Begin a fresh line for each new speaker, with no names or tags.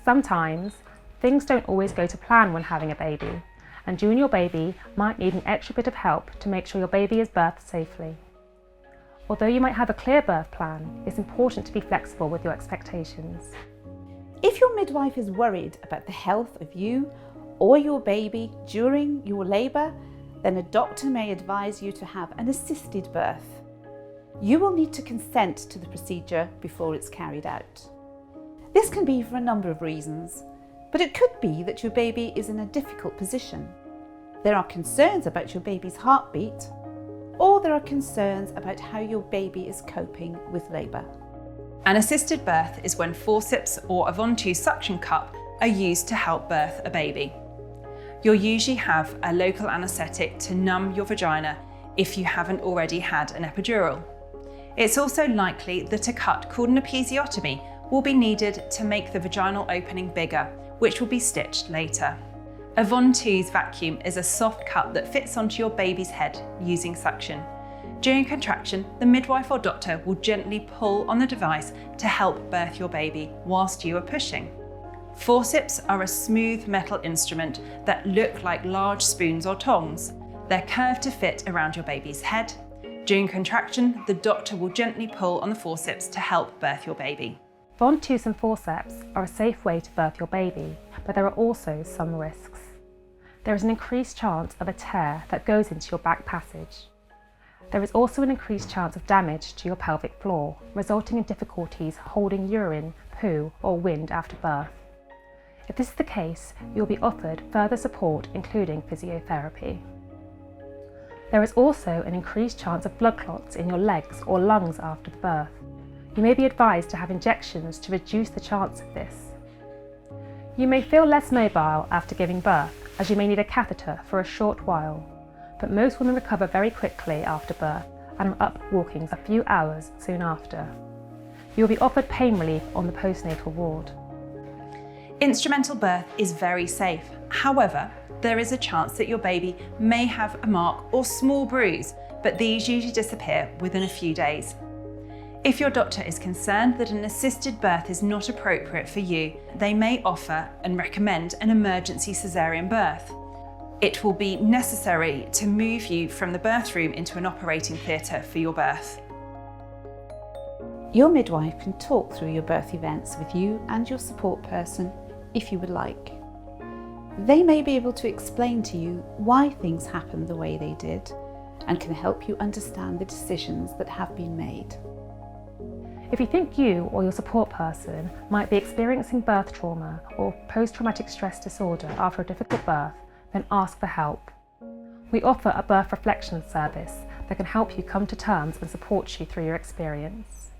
Sometimes, things don't always go to plan when having a baby, and you and your baby might need an extra bit of help to make sure your baby is birthed safely. Although you might have a clear birth plan, it's important to be flexible with your expectations.
If your midwife is worried about the health of you or your baby during your labour, then a doctor may advise you to have an assisted birth. You will need to consent to the procedure before it's carried out. This can be for a number of reasons, but it could be that your baby is in a difficult position. There are concerns about your baby's heartbeat, or there are concerns about how your baby is coping with labour.
An assisted birth is when forceps or a Ventouse suction cup are used to help birth a baby. You'll usually have a local anaesthetic to numb your vagina if you haven't already had an epidural. It's also likely that a cut called an episiotomy will be needed to make the vaginal opening bigger, which will be stitched later. A Ventouse vacuum is a soft cup that fits onto your baby's head using suction. During contraction, the midwife or doctor will gently pull on the device to help birth your baby whilst you are pushing. Forceps are a smooth metal instrument that look like large spoons or tongs. They're curved to fit around your baby's head. During contraction, the doctor will gently pull on the forceps to help birth your baby.
Ventouse and forceps are a safe way to birth your baby, but there are also some risks. There is an increased chance of a tear that goes into your back passage. There is also an increased chance of damage to your pelvic floor, resulting in difficulties holding urine, poo, or wind after birth. If this is the case, you will be offered further support, including physiotherapy. There is also an increased chance of blood clots in your legs or lungs after the birth. You may be advised to have injections to reduce the chance of this. You may feel less mobile after giving birth, as you may need a catheter for a short while, but most women recover very quickly after birth and are up walking a few hours soon after. You will be offered pain relief on the postnatal ward.
Instrumental birth is very safe. However, there is a chance that your baby may have a mark or small bruise, but these usually disappear within a few days. If your doctor is concerned that an assisted birth is not appropriate for you, they may offer and recommend an emergency caesarean birth. It will be necessary to move you from the birth room into an operating theatre for your birth.
Your midwife can talk through your birth events with you and your support person if you would like. They may be able to explain to you why things happened the way they did and can help you understand the decisions that have been made.
If you think you or your support person might be experiencing birth trauma or post-traumatic stress disorder after a difficult birth, then ask for help. We offer a birth reflection service that can help you come to terms and support you through your experience.